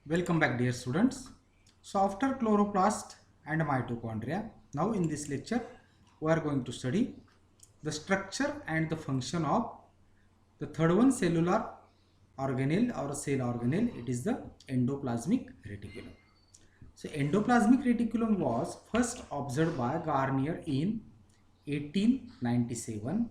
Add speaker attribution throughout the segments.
Speaker 1: Welcome back, dear students. So after chloroplast and mitochondria, now in this lecture we are going to study the structure and the function of the third one, cellular organelle or cell organelle. It is the endoplasmic reticulum. So endoplasmic reticulum was first observed by Garnier in 1897.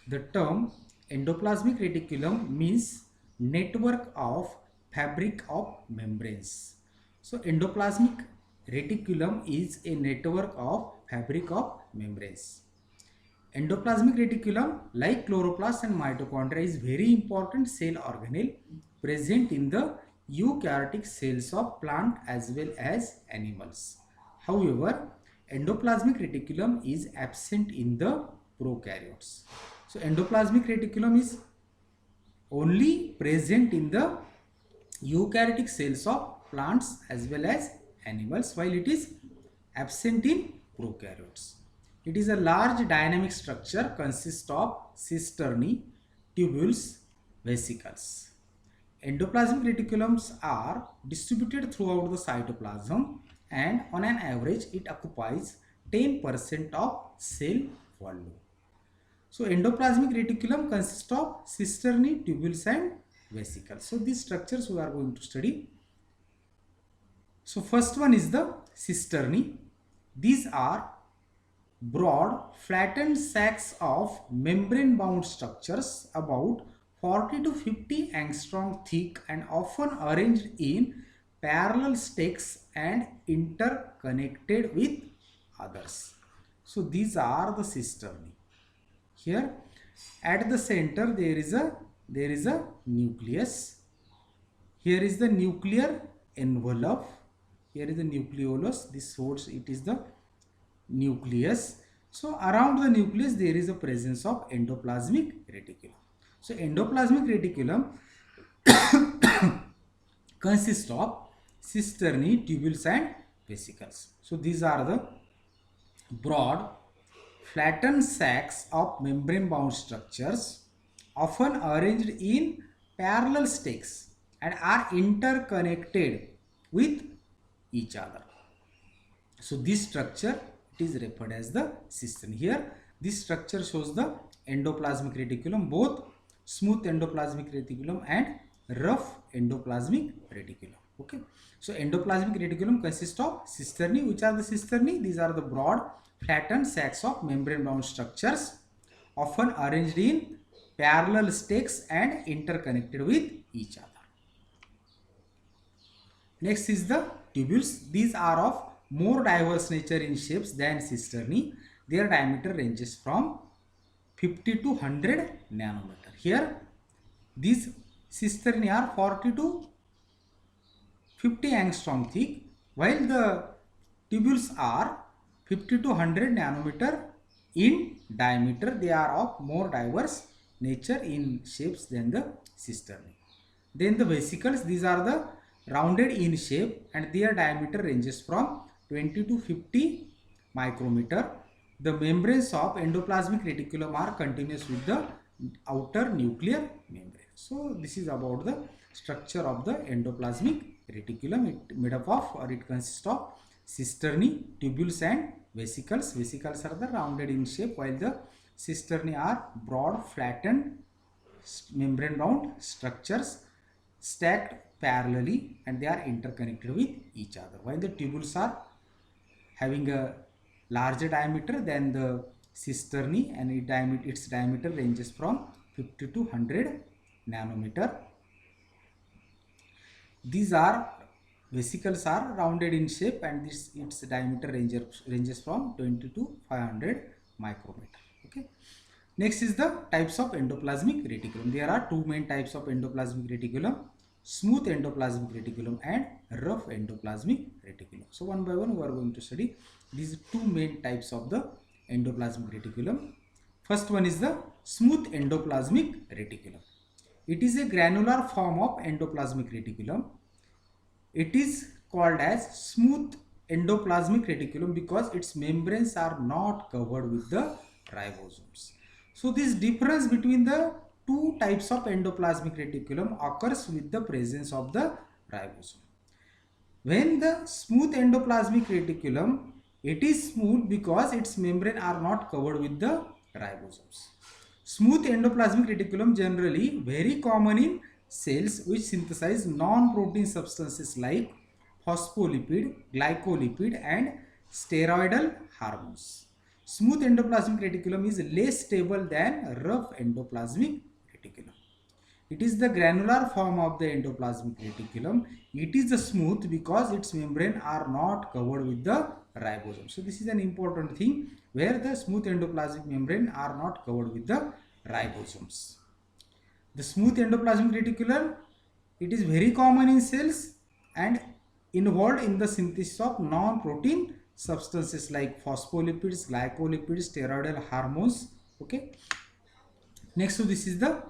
Speaker 1: The term endoplasmic reticulum means network of fabric of membranes. So endoplasmic reticulum is a network of fabric of membranes. Endoplasmic reticulum, like chloroplast and mitochondria, is very important cell organelle present in the eukaryotic cells of plant as well as animals. However, endoplasmic reticulum is absent in the prokaryotes. So endoplasmic reticulum is only present in the eukaryotic cells of plants as well as animals, while it is absent in prokaryotes. It is a large dynamic structure consists of cisternae, tubules, vesicles. Endoplasmic reticulums are distributed throughout the cytoplasm, and on an average it occupies 10% of cell volume. So endoplasmic reticulum consists of cisternae, tubules and vesicles. So these structures we are going to study. So first one is the cisternae. These are broad flattened sacs of membrane bound structures about 40 to 50 angstrom thick and often arranged in parallel stacks and interconnected with others. So these are the cisternae. Here at the center there is a nucleus. Here is the nuclear envelope. Here is the nucleolus. This source, it is the nucleus. So around the nucleus there is a presence of endoplasmic reticulum. So endoplasmic reticulum consists of cisternae, tubules and vesicles. So these are the broad flattened sacs of membrane bound structures often arranged in parallel stacks and are interconnected with each other. So this structure, it is referred as the cistern. Here this structure shows the endoplasmic reticulum, both smooth endoplasmic reticulum and rough endoplasmic reticulum. Okay, so endoplasmic reticulum consists of cisternae. Which are the cisternae? These are the broad flattened sacs of membrane bound structures often arranged in parallel stacks and interconnected with each other. Next is the tubules. These are of more diverse nature in shapes than cisternae. Their diameter ranges from 50 to 100 nanometer. Here these cisternae are 40 to 50 angstrom thick, while the tubules are 50 to 100 nanometer in diameter. They are of more diverse nature in shapes than the cisternae. Then the vesicles, these are the rounded in shape and their diameter ranges from 20 to 50 micrometer. The membranes of endoplasmic reticulum are continuous with the outer nuclear membrane. So this is about the structure of the endoplasmic reticulum. It made up of, or it consists of cisternae, tubules and vesicles. Vesicles are the rounded in shape, while the cisternae are broad flattened membrane bound structures stacked parallelly and they are interconnected with each other, while the tubules are having a larger diameter than the cisternae and its diameter ranges from 50 to 100 nanometer. These are vesicles are rounded in shape and its diameter ranges from 20 to 500 micrometer. Okay. Next is the types of endoplasmic reticulum. There are two main types of endoplasmic reticulum: smooth endoplasmic reticulum and rough endoplasmic reticulum. So one by one we are going to study these two main types of the endoplasmic reticulum. First one is the smooth endoplasmic reticulum. It is a granular form of endoplasmic reticulum. It is called as smooth endoplasmic reticulum because its membranes are not covered with the ribosomes. So this difference between the two types of endoplasmic reticulum occurs with the presence of the ribosome. When the smooth endoplasmic reticulum, it is smooth because its membrane are not covered with the ribosomes. Smooth endoplasmic reticulum generally very common in cells which synthesize non-protein substances like phospholipid, glycolipid and steroidal hormones. Smooth endoplasmic reticulum is less stable than rough endoplasmic reticulum. It is the granular form of the endoplasmic reticulum. It is the smooth because its membrane are not covered with the ribosome. So this is an important thing, where the smooth endoplasmic membrane are not covered with the ribosomes. The smooth endoplasmic reticulum, it is very common in cells and involved in the synthesis of non-protein substances like phospholipids, glycolipids, steroidal hormones. Okay. Next, so this is the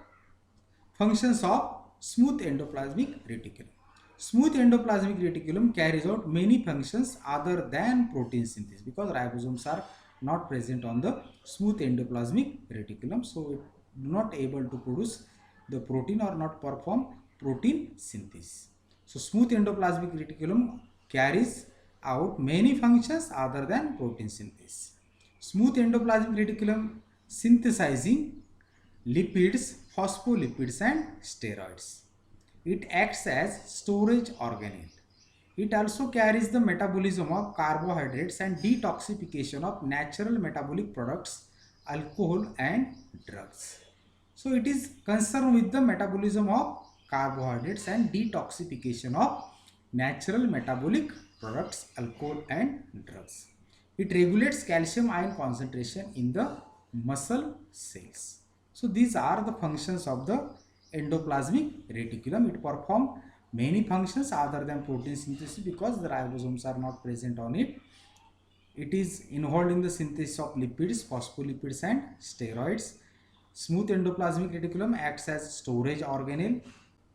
Speaker 1: functions of smooth endoplasmic reticulum. Smooth endoplasmic reticulum carries out many functions other than protein synthesis, because ribosomes are not present on the smooth endoplasmic reticulum, so it do not able to produce the protein or not perform protein synthesis. So smooth endoplasmic reticulum carries out many functions other than protein synthesis. Smooth endoplasmic reticulum synthesizing lipids, phospholipids and steroids. It acts as storage organelle. It also carries the metabolism of carbohydrates and detoxification of natural metabolic products, alcohol and drugs. So it is concerned with the metabolism of carbohydrates and detoxification of natural metabolic products, alcohol and drugs. It regulates calcium ion concentration in the muscle cells. So these are the functions of the endoplasmic reticulum. It performs many functions other than protein synthesis because the ribosomes are not present on it. It is involved in the synthesis of lipids, phospholipids and steroids. Smooth endoplasmic reticulum acts as storage organelle.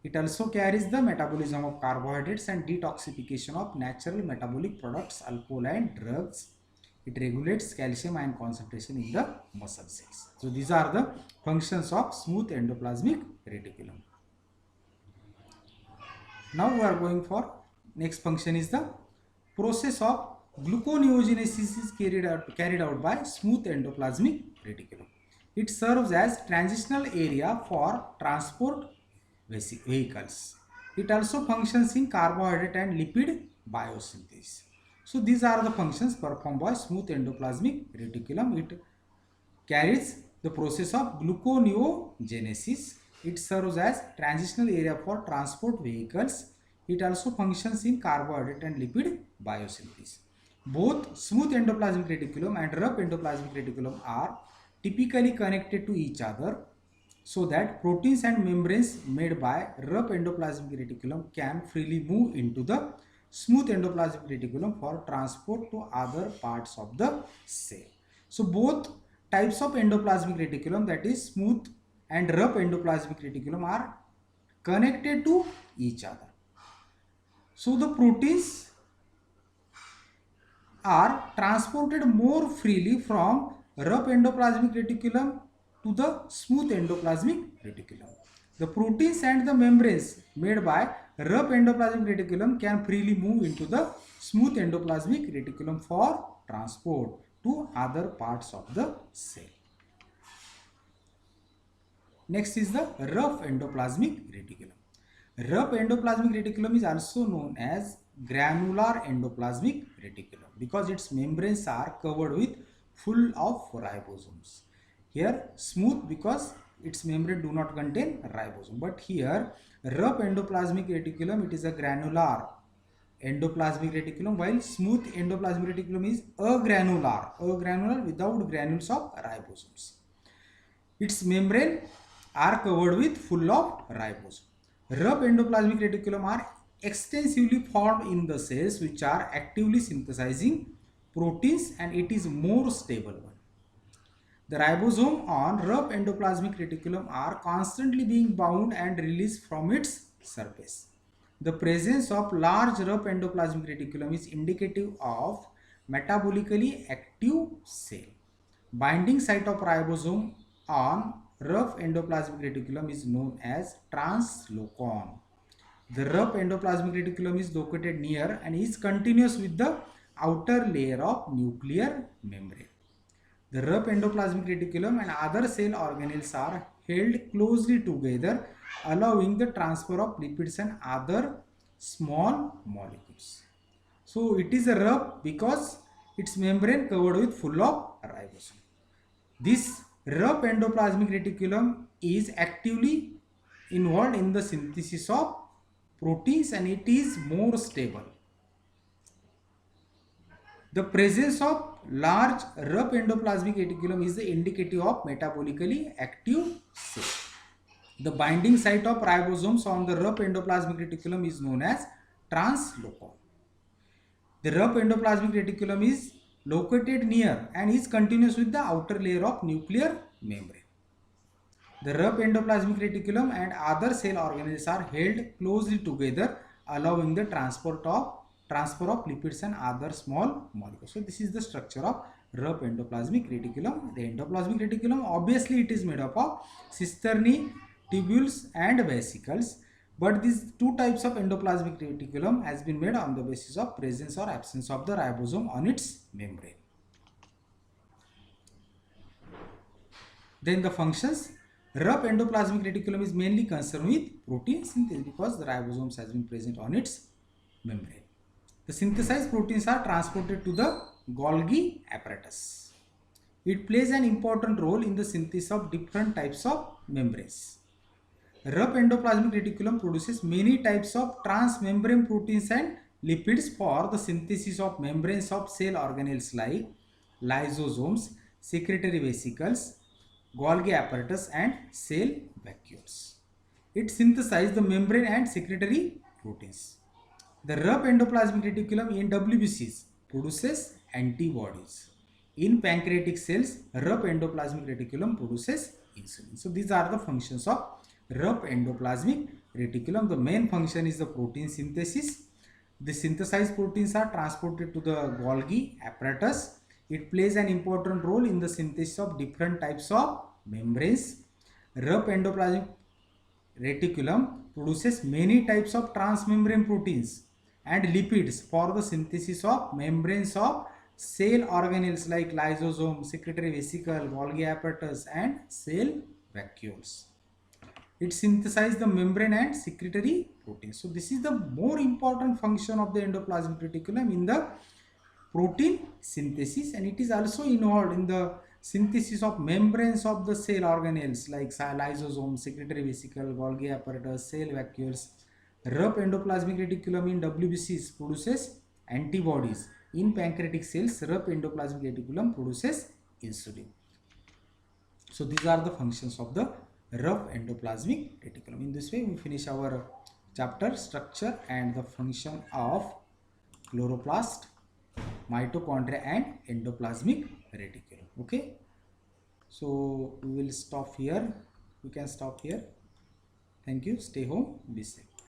Speaker 1: It also carries the metabolism of carbohydrates and detoxification of natural metabolic products, alcohol and drugs. It regulates calcium ion concentration in the muscle cells. So these are the functions of smooth endoplasmic reticulum. Now we are going for next function is the process of gluconeogenesis is carried out by smooth endoplasmic reticulum. It serves as transitional area for transport vehicles. It also functions in carbohydrate and lipid biosynthesis. So these are the functions performed by smooth endoplasmic reticulum. It carries the process of gluconeogenesis. It serves as transitional area for transport vehicles. It also functions in carbohydrate and lipid biosynthesis. Both smooth endoplasmic reticulum and rough endoplasmic reticulum are typically connected to each other, so that proteins and membranes made by rough endoplasmic reticulum can freely move into the smooth endoplasmic reticulum for transport to other parts of the cell. So both types of endoplasmic reticulum, that is smooth and rough endoplasmic reticulum, are connected to each other. So the proteins are transported more freely from rough endoplasmic reticulum to the smooth endoplasmic reticulum. The proteins and the membranes made by rough endoplasmic reticulum can freely move into the smooth endoplasmic reticulum for transport to other parts of the cell. Next is the rough endoplasmic reticulum. Rough endoplasmic reticulum is also known as granular endoplasmic reticulum because its membranes are covered with full of ribosomes. Here smooth because its membrane do not contain ribosome, but here rough endoplasmic reticulum, it is a granular endoplasmic reticulum, while smooth endoplasmic reticulum is agranular without granules of ribosomes. Its membrane are covered with full of ribosome. Rough endoplasmic reticulum are extensively formed in the cells which are actively synthesizing proteins, and it is more stable one. The ribosome on rough endoplasmic reticulum are constantly being bound and released from its surface. The presence of large rough endoplasmic reticulum is indicative of metabolically active cell. Binding site of ribosome on rough endoplasmic reticulum is known as translocon. The rough endoplasmic reticulum is located near and is continuous with the outer layer of nuclear membrane. The rough endoplasmic reticulum and other cell organelles are held closely together, allowing the transfer of lipids and other small molecules. So it is a rough because its membrane covered with full of ribosome. This rough endoplasmic reticulum is actively involved in the synthesis of proteins and it is more stable. The presence of large rough endoplasmic reticulum is the indicative of metabolically active cell. The binding site of ribosomes on the rough endoplasmic reticulum is known as translocon. The rough endoplasmic reticulum is located near and is continuous with the outer layer of nuclear membrane. The rough endoplasmic reticulum and other cell organelles are held closely together, allowing the transfer of lipids and other small molecules. So this is the structure of rough endoplasmic reticulum. The endoplasmic reticulum, obviously it is made up of cisternae, tubules and vesicles. But these two types of endoplasmic reticulum has been made on the basis of presence or absence of the ribosome on its membrane. Then the functions. Rough endoplasmic reticulum is mainly concerned with protein synthesis because the ribosomes has been present on its membrane. The synthesized proteins are transported to the Golgi apparatus. It plays an important role in the synthesis of different types of membranes. Rough endoplasmic reticulum produces many types of transmembrane proteins and lipids for the synthesis of membranes of cell organelles like lysosomes, secretory vesicles, Golgi apparatus and cell vacuoles. It synthesizes the membrane and secretory proteins. The rough endoplasmic reticulum in WBCs produces antibodies. In pancreatic cells, rough endoplasmic reticulum produces insulin. So these are the functions of rough endoplasmic reticulum. The main function is the protein synthesis. The synthesized proteins are transported to the Golgi apparatus. It plays an important role in the synthesis of different types of membranes. Rough endoplasmic reticulum produces many types of transmembrane proteins and lipids for the synthesis of membranes of cell organelles like lysosome, secretory vesicle, Golgi apparatus and cell vacuoles. It synthesizes the membrane and secretory proteins. So this is the more important function of the endoplasmic reticulum in the protein synthesis, and it is also involved in the synthesis of membranes of the cell organelles like lysosome, secretory vesicle, Golgi apparatus, cell vacuoles. Rough endoplasmic reticulum in WBCs produces antibodies. In pancreatic cells, rough endoplasmic reticulum produces insulin. So these are the functions of the rough endoplasmic reticulum. In this way, we finish our chapter structure and the function of chloroplast, mitochondria and endoplasmic reticulum. Okay, so we will stop here. We can stop here. Thank you. Stay home. Be safe.